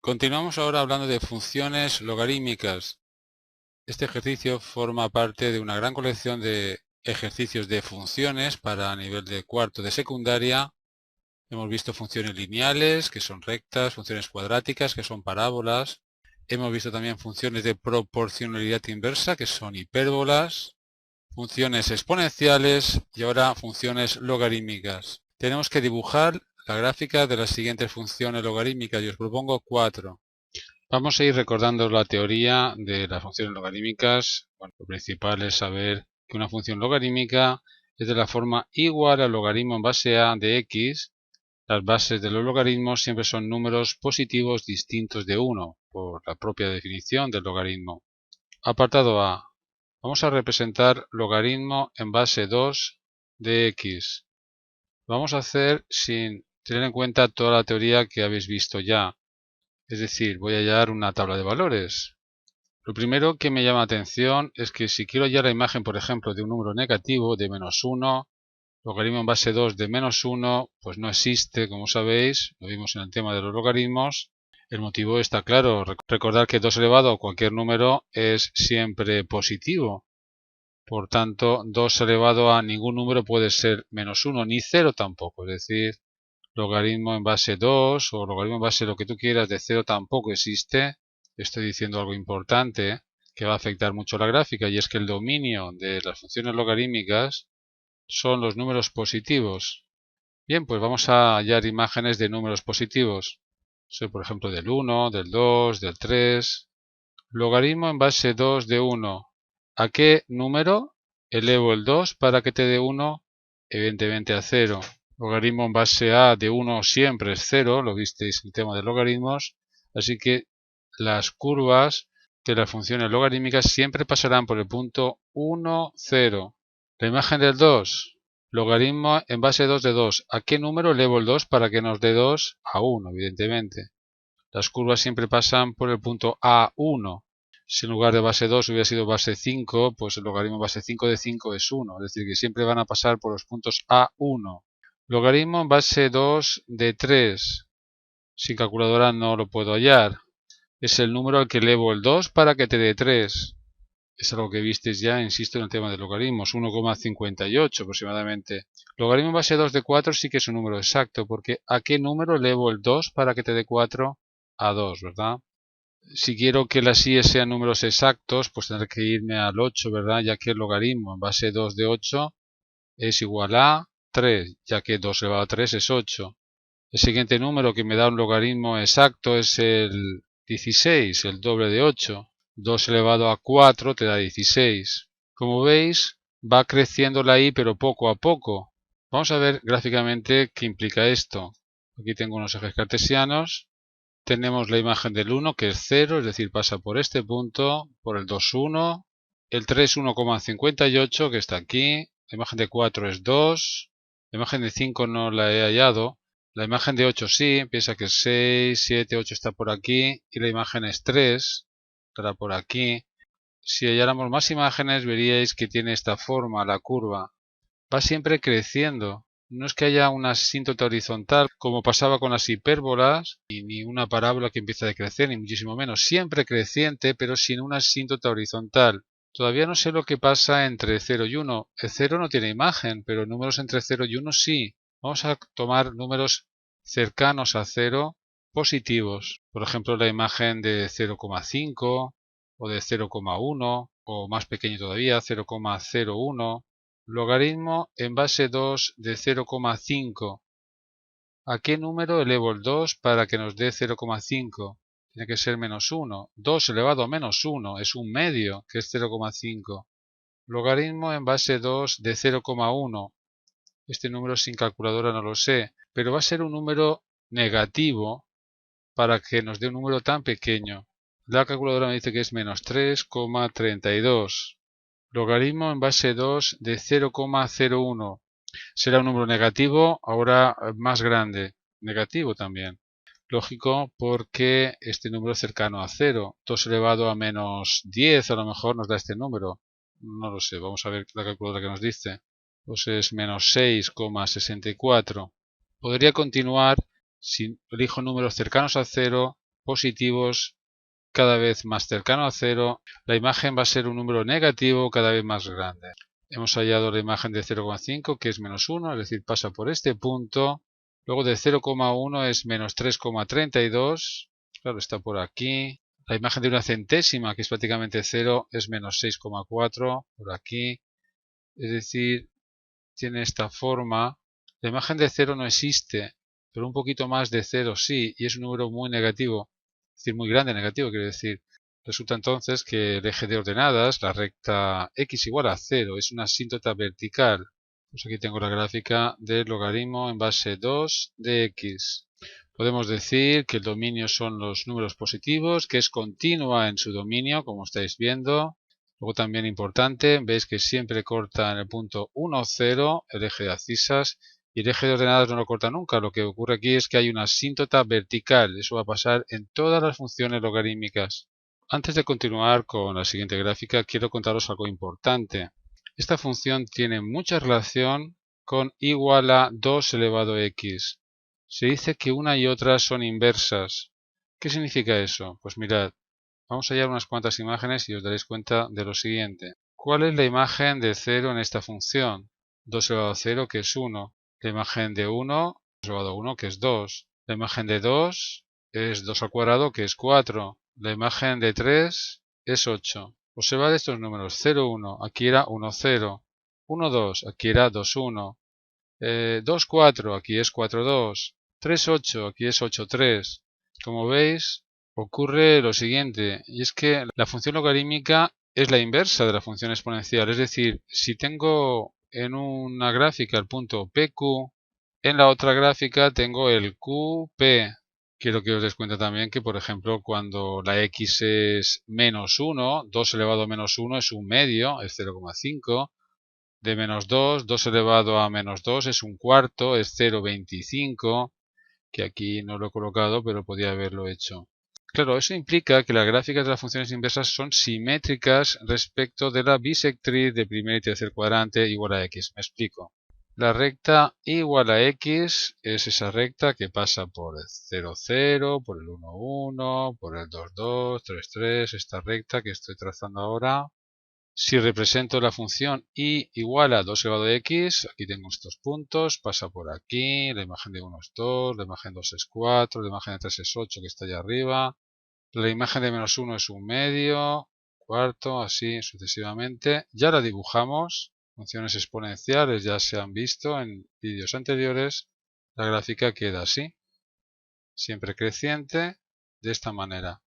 Continuamos ahora hablando de funciones logarítmicas. Este ejercicio forma parte de una gran colección de ejercicios de funciones para nivel de cuarto de secundaria. Hemos visto funciones lineales, que son rectas, funciones cuadráticas, que son parábolas. Hemos visto también funciones de proporcionalidad inversa, que son hipérbolas, funciones exponenciales y ahora funciones logarítmicas. Tenemos que dibujar la gráfica de las siguientes funciones logarítmicas. Yo os propongo 4. Vamos a ir recordando la teoría de las funciones logarítmicas. Bueno, lo principal es saber que una función logarítmica es de la forma igual al logaritmo en base a de x. Las bases de los logaritmos siempre son números positivos distintos de 1, por la propia definición del logaritmo. Apartado A. Vamos a representar logaritmo en base 2 de x. Lo vamos a hacer sin tener en cuenta toda la teoría que habéis visto ya. Es decir, voy a hallar una tabla de valores. Lo primero que me llama la atención es que si quiero hallar la imagen, por ejemplo, de un número negativo de -1, logaritmo en base 2 de -1, pues no existe, como sabéis, lo vimos en el tema de los logaritmos. El motivo está claro, recordar que 2 elevado a cualquier número es siempre positivo. Por tanto, 2 elevado a ningún número puede ser -1 ni 0 tampoco, es decir, logaritmo en base 2 o logaritmo en base lo que tú quieras de 0 tampoco existe. Estoy diciendo algo importante que va a afectar mucho la gráfica, y es que el dominio de las funciones logarítmicas son los números positivos. Bien, pues vamos a hallar imágenes de números positivos. Por ejemplo, del 1, del 2, del 3. Logaritmo en base 2 de 1. ¿A qué número elevo el 2 para que te dé 1? Evidentemente a 0. Logaritmo en base a de 1 siempre es 0, lo visteis en el tema de logaritmos, así que las curvas de las funciones logarítmicas siempre pasarán por el punto 1, 0. La imagen del 2, logaritmo en base 2 de 2. ¿A qué número elevo el 2 para que nos dé 2? A 1, evidentemente. Las curvas siempre pasan por el punto A1. Si en lugar de base 2 hubiera sido base 5, pues el logaritmo base 5 de 5 es 1. Es decir, que siempre van a pasar por los puntos A1. Logaritmo en base 2 de 3. Sin calculadora no lo puedo hallar. Es el número al que elevo el 2 para que te dé 3. Es algo que visteis ya, insisto, en el tema de logaritmos, 1,58 aproximadamente. Logaritmo en base 2 de 4 sí que es un número exacto, porque ¿a qué número elevo el 2 para que te dé 4? A 2, ¿verdad? Si quiero que las síes sean números exactos, pues tendré que irme al 8, ¿verdad? Ya que el logaritmo en base 2 de 8 es igual a 3, ya que 2 elevado a 3 es 8. El siguiente número que me da un logaritmo exacto es el 16, el doble de 8. 2 elevado a 4 te da 16. Como veis, va creciendo la y, pero poco a poco. Vamos a ver gráficamente qué implica esto. Aquí tengo unos ejes cartesianos. Tenemos la imagen del 1, que es 0, es decir, pasa por este punto, por el 2, 1. El 3, 1,58, que está aquí. La imagen de 4 es 2. La imagen de 5 no la he hallado. La imagen de 8 sí, piensa que 6, 7, 8 está por aquí. Y la imagen es 3, estará por aquí. Si halláramos más imágenes, veríais que tiene esta forma, la curva. Va siempre creciendo. No es que haya una asíntota horizontal, como pasaba con las hipérbolas, y ni una parábola que empieza a crecer, ni muchísimo menos. Siempre creciente, pero sin una asíntota horizontal. Todavía no sé lo que pasa entre 0 y 1. El 0 no tiene imagen, pero números entre 0 y 1 sí. Vamos a tomar números cercanos a 0 positivos. Por ejemplo, la imagen de 0,5 o de 0,1 o más pequeño todavía, 0,01. Logaritmo en base 2 de 0,5. ¿A qué número elevo el 2 para que nos dé 0,5? Tiene que ser menos 1. 2 elevado a menos 1 es un medio, que es 0,5. Logaritmo en base 2 de 0,1. Este número sin calculadora no lo sé, pero va a ser un número negativo para que nos dé un número tan pequeño. La calculadora me dice que es menos 3,32. Logaritmo en base 2 de 0,01. Será un número negativo, ahora más grande. Negativo también. Lógico, porque este número es cercano a 0. 2 elevado a menos 10 a lo mejor nos da este número. No lo sé, vamos a ver la calculadora que nos dice. Pues es menos 6,64. Podría continuar si elijo números cercanos a 0 positivos cada vez más cercano a 0, la imagen va a ser un número negativo cada vez más grande. Hemos hallado la imagen de 0,5 que es menos 1, es decir, pasa por este punto. Luego de 0,1 es menos 3,32, claro, está por aquí. La imagen de una centésima, que es prácticamente 0, es menos 6,4 por aquí. Es decir, tiene esta forma. La imagen de 0 no existe, pero un poquito más de 0 sí, y es un número muy negativo, es decir, muy grande negativo, quiero decir. Resulta entonces que el eje de ordenadas, la recta x igual a 0, es una asíntota vertical. Pues aquí tengo la gráfica del logaritmo en base 2 de x. Podemos decir que el dominio son los números positivos, que es continua en su dominio, como estáis viendo. Luego también importante, veis que siempre corta en el punto 1, 0, el eje de abscisas, y el eje de ordenadas no lo corta nunca. Lo que ocurre aquí es que hay una asíntota vertical. Eso va a pasar en todas las funciones logarítmicas. Antes de continuar con la siguiente gráfica, quiero contaros algo importante. Esta función tiene mucha relación con igual a 2 elevado a x. Se dice que una y otra son inversas. ¿Qué significa eso? Pues mirad, vamos a hallar unas cuantas imágenes y os daréis cuenta de lo siguiente. ¿Cuál es la imagen de 0 en esta función? 2 elevado a 0, que es 1. La imagen de 1, 2 elevado a 1, que es 2. La imagen de 2 es 2 al cuadrado, que es 4. La imagen de 3 es 8. Observad estos números. 0, 1, aquí era 1, 0. 1, 2, aquí era 2, 1. 2, 4, aquí es 4, 2. 3, 8, aquí es 8, 3. Como veis, ocurre lo siguiente, y es que la función logarítmica es la inversa de la función exponencial. Es decir, si tengo en una gráfica el punto PQ, en la otra gráfica tengo el QP. Quiero que os des cuenta también que, por ejemplo, cuando la x es menos 1, 2 elevado a menos 1 es un medio, es 0,5. De menos 2, 2 elevado a menos 2 es un cuarto, es 0,25, que aquí no lo he colocado, pero podía haberlo hecho. Claro, eso implica que las gráficas de las funciones inversas son simétricas respecto de la bisectriz de primer y tercer cuadrante igual a x. Me explico. La recta igual a x es esa recta que pasa por el 0, 0, por el 1, 1, por el 2, 2, 3, 3, esta recta que estoy trazando ahora. Si represento la función y igual a 2 elevado a x, aquí tengo estos puntos, pasa por aquí, la imagen de 1 es 2, la imagen de 2 es 4, la imagen de 3 es 8 que está allá arriba, la imagen de menos 1 es un medio, cuarto, así sucesivamente. Ya la dibujamos. Funciones exponenciales ya se han visto en vídeos anteriores. La gráfica queda así, siempre creciente, de esta manera.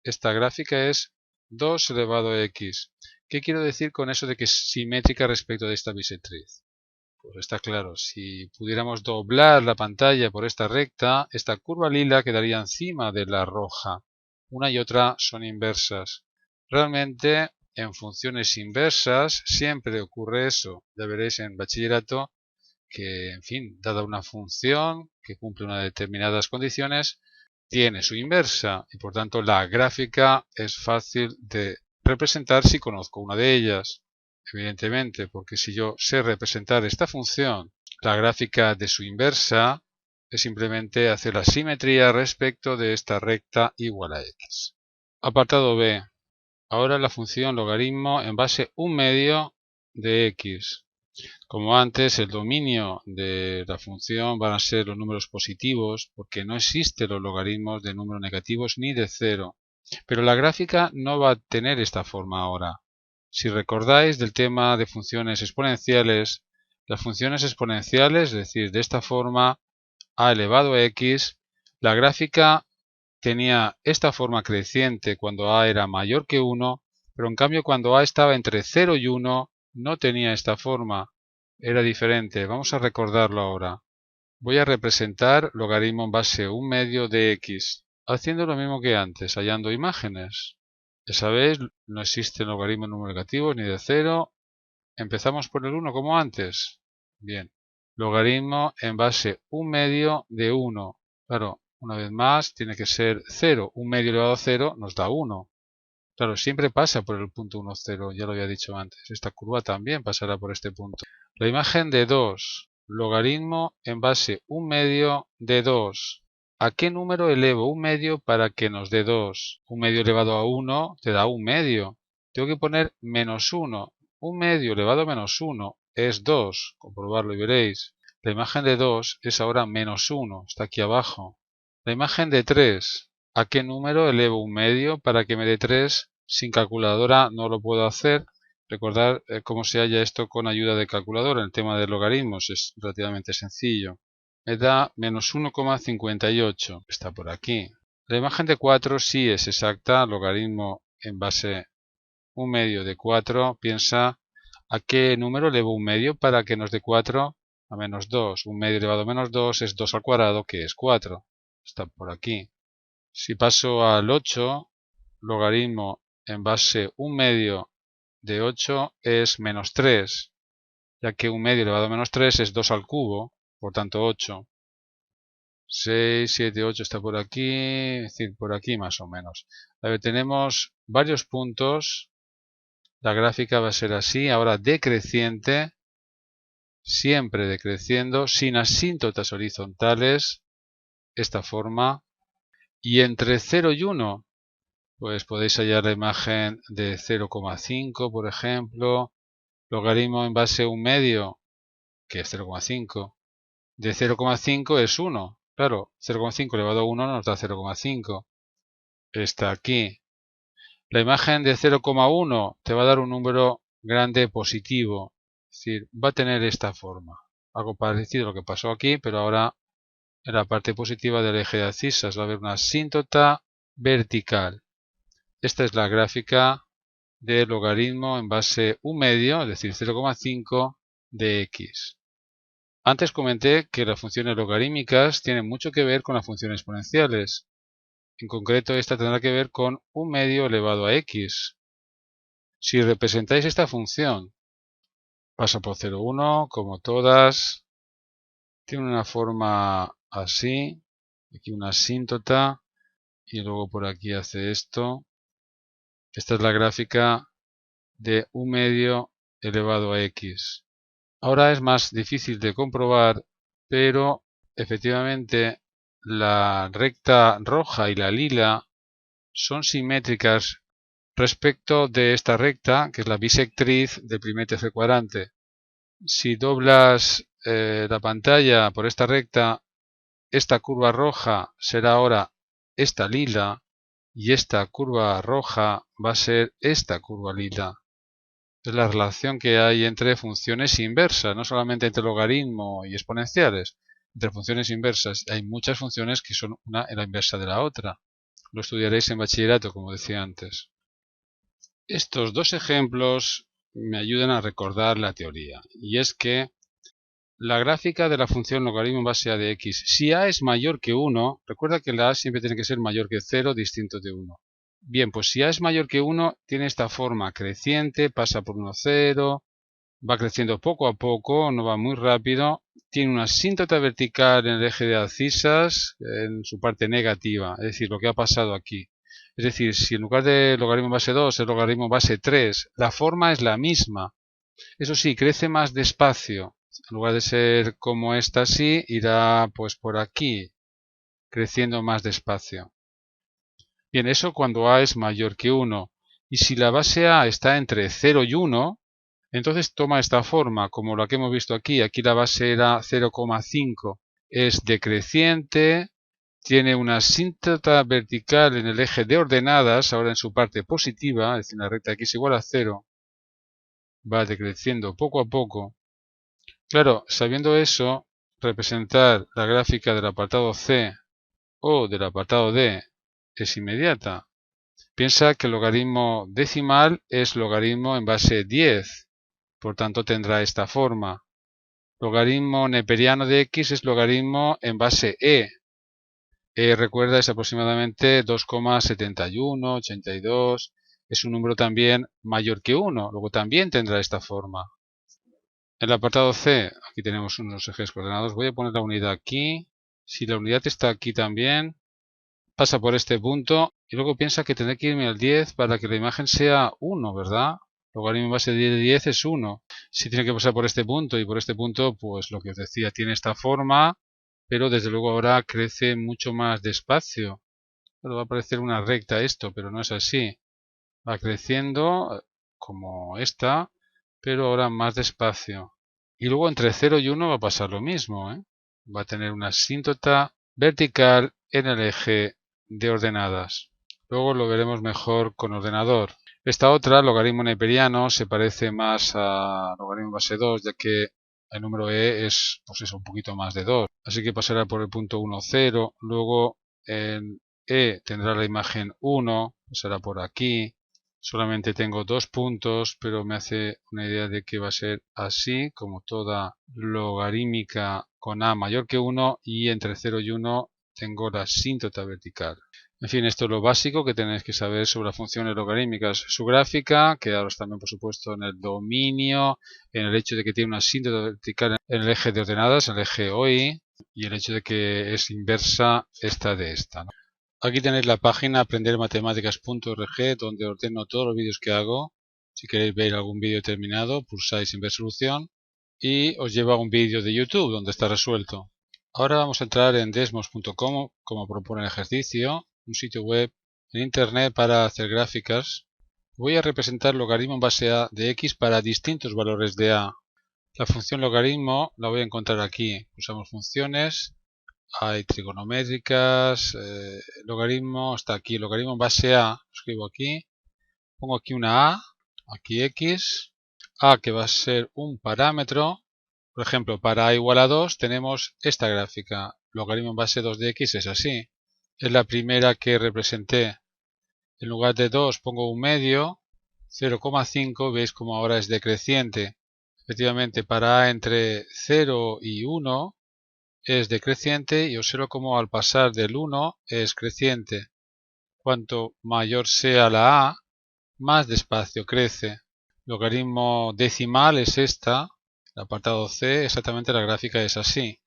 Esta gráfica es 2 elevado a x. ¿Qué quiero decir con eso de que es simétrica respecto de esta bisectriz? Pues está claro, si pudiéramos doblar la pantalla por esta recta, esta curva lila quedaría encima de la roja. Una y otra son inversas. Realmente, en funciones inversas siempre ocurre eso. Ya veréis en bachillerato que, en fin, dada una función que cumple unas determinadas condiciones, tiene su inversa y por tanto la gráfica es fácil de representar si conozco una de ellas. Evidentemente, porque si yo sé representar esta función, la gráfica de su inversa es simplemente hacer la simetría respecto de esta recta igual a x. Apartado B. Ahora la función logaritmo en base 1 medio de x. Como antes, el dominio de la función van a ser los números positivos, porque no existen los logaritmos de números negativos ni de 0. Pero la gráfica no va a tener esta forma ahora. Si recordáis del tema de funciones exponenciales, las funciones exponenciales, es decir, de esta forma, a elevado a x, la gráfica tenía esta forma creciente cuando a era mayor que 1, pero en cambio cuando a estaba entre 0 y 1 no tenía esta forma, era diferente. Vamos a recordarlo ahora. Voy a representar logaritmo en base 1 medio de x, haciendo lo mismo que antes, hallando imágenes. Ya sabéis, no existe logaritmo en número negativo ni de 0. Empezamos por el 1 como antes. Bien. Logaritmo en base 1 medio de 1. Claro, una vez más tiene que ser 0. 1 medio elevado a 0 nos da 1. Claro, siempre pasa por el punto 1, 0. Ya lo había dicho antes. Esta curva también pasará por este punto. La imagen de 2. Logaritmo en base 1 medio de 2. ¿a qué número elevo un medio para que nos dé 2? Un medio elevado a 1 te da un medio. Tengo que poner menos 1. Un medio elevado a menos 1 es 2. Comprobarlo y veréis. La imagen de 2 es ahora menos 1. Está aquí abajo. La imagen de 3. ¿A qué número elevo un medio para que me dé 3? Sin calculadora no lo puedo hacer. Recordad cómo se halla esto con ayuda de calculadora. El tema de logaritmos es relativamente sencillo. Me da menos 1,58. Está por aquí. La imagen de 4 sí es exacta. Logaritmo en base un medio de 4. Piensa a qué número elevo un medio para que nos dé 4 a menos 2. Un medio elevado a menos 2 es 2 al cuadrado, que es 4. Está por aquí. Si paso al 8, logaritmo en base un medio de 8 es menos 3, ya que un medio elevado a menos 3 es 2 al cubo, por tanto 8. 6, 7, 8 está por aquí, es decir, por aquí más o menos. A ver, tenemos varios puntos. La gráfica va a ser así, ahora decreciente, siempre decreciendo, sin asíntotas horizontales, esta forma. Y entre 0 y 1, pues podéis hallar la imagen de 0,5, por ejemplo. Logaritmo en base un medio, que es 0,5. De 0,5 es 1. Claro, 0,5 elevado a 1 nos da 0,5. Está aquí. La imagen de 0,1 te va a dar un número grande positivo. Es decir, va a tener esta forma. Algo parecido a lo que pasó aquí, pero ahora en la parte positiva del eje de abscisas va a haber una asíntota vertical. Esta es la gráfica de logaritmo en base un medio, es decir, 0,5 de x. Antes comenté que las funciones logarítmicas tienen mucho que ver con las funciones exponenciales. En concreto, esta tendrá que ver con un medio elevado a x. Si representáis esta función, pasa por 0,1, como todas. Tiene una forma así. Aquí una asíntota. Y luego por aquí hace esto. Esta es la gráfica de un medio elevado a x. Ahora es más difícil de comprobar, pero efectivamente la recta roja y la lila son simétricas respecto de esta recta, que es la bisectriz del primer tercer cuadrante. Si doblas la pantalla por esta recta, esta curva roja será ahora esta lila y esta curva roja va a ser esta curva lila. Es la relación que hay entre funciones inversas, no solamente entre logaritmo y exponenciales. Entre funciones inversas hay muchas funciones que son una en la inversa de la otra. Lo estudiaréis en bachillerato, como decía antes. Estos dos ejemplos me ayudan a recordar la teoría, y es que la gráfica de la función logaritmo en base a de x, si a es mayor que 1, recuerda que la a siempre tiene que ser mayor que 0, distinto de 1. Bien, pues si a es mayor que 1, tiene esta forma creciente, pasa por 1, 0, va creciendo poco a poco, no va muy rápido, tiene una asíntota vertical en el eje de abscisas, en su parte negativa, es decir, lo que ha pasado aquí. Es decir, si en lugar de logaritmo base 2 es logaritmo base 3, la forma es la misma. Eso sí, crece más despacio. En lugar de ser como esta así, irá pues por aquí, creciendo más despacio. Bien, eso cuando a es mayor que 1. Y si la base a está entre 0 y 1, entonces toma esta forma, como la que hemos visto aquí. Aquí la base era 0,5. Es decreciente, tiene una asíntota vertical en el eje de ordenadas, ahora en su parte positiva, es decir, la recta x igual a 0. Va decreciendo poco a poco. Claro, sabiendo eso, representar la gráfica del apartado C o del apartado D es inmediata. Piensa que el logaritmo decimal es logaritmo en base 10, por tanto tendrá esta forma. Logaritmo neperiano de x es logaritmo en base e. Recuerda, es aproximadamente 2,71, 82. Es un número también mayor que 1, luego también tendrá esta forma. En el apartado C, aquí tenemos unos ejes coordenados. Voy a poner la unidad aquí. Si la unidad está aquí también, pasa por este punto y luego piensa que tendré que irme al 10 para que la imagen sea 1, ¿verdad? Logaritmo en base de 10 es 1. Si tiene que pasar por este punto y por este punto, pues lo que os decía, tiene esta forma pero desde luego ahora crece mucho más despacio. Claro, va a parecer una recta esto, pero no es así. Va creciendo como esta, pero ahora más despacio. Y luego entre 0 y 1 va a pasar lo mismo, ¿eh? Va a tener una asíntota vertical en el eje de ordenadas. Luego lo veremos mejor con ordenador. Esta otra, logaritmo neperiano, se parece más a logaritmo base 2, ya que el número e es, pues eso, un poquito más de 2. Así que pasará por el punto 1, 0. Luego en e tendrá la imagen 1, pasará por aquí. Solamente tengo 2 puntos, pero me hace una idea de que va a ser así, como toda logarítmica con a mayor que 1, y entre 0 y 1 tengo la asíntota vertical. En fin, esto es lo básico que tenéis que saber sobre las funciones logarítmicas. Su gráfica, quedaros también por supuesto en el dominio, en el hecho de que tiene una asíntota vertical en el eje de ordenadas, en el eje OI, y el hecho de que es inversa esta de esta, ¿no? Aquí tenéis la página aprendermatemáticas.org, donde ordeno todos los vídeos que hago. Si queréis ver algún vídeo terminado, pulsáis en ver solución y os lleva a un vídeo de YouTube donde está resuelto. Ahora vamos a entrar en desmos.com, como propone el ejercicio, un sitio web en internet para hacer gráficas. Voy a representar logaritmo en base a de x para distintos valores de a. La función logaritmo la voy a encontrar aquí. Usamos funciones. Hay trigonométricas, logaritmo, está aquí, logaritmo en base a, escribo aquí, pongo aquí una a, aquí x, a que va a ser un parámetro. Por ejemplo, para a igual a 2 tenemos esta gráfica, logaritmo en base 2 de x es así. Es la primera que representé. En lugar de 2 pongo un medio, 0,5, veis como ahora es decreciente. Efectivamente, para a entre 0 y 1, es decreciente y observo como al pasar del 1 es creciente. Cuanto mayor sea la a, más despacio crece. Logaritmo decimal es esta, el apartado C, exactamente la gráfica es así.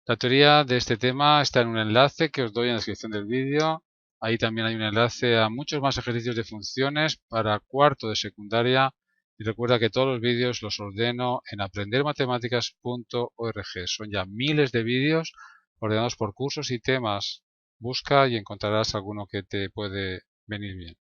La teoría de este tema está en un enlace que os doy en la descripción del vídeo. Ahí también hay un enlace a muchos más ejercicios de funciones para cuarto de secundaria. Y recuerda que todos los vídeos los ordeno en aprendermatemáticas.org. Son ya miles de vídeos ordenados por cursos y temas. Busca y encontrarás alguno que te puede venir bien.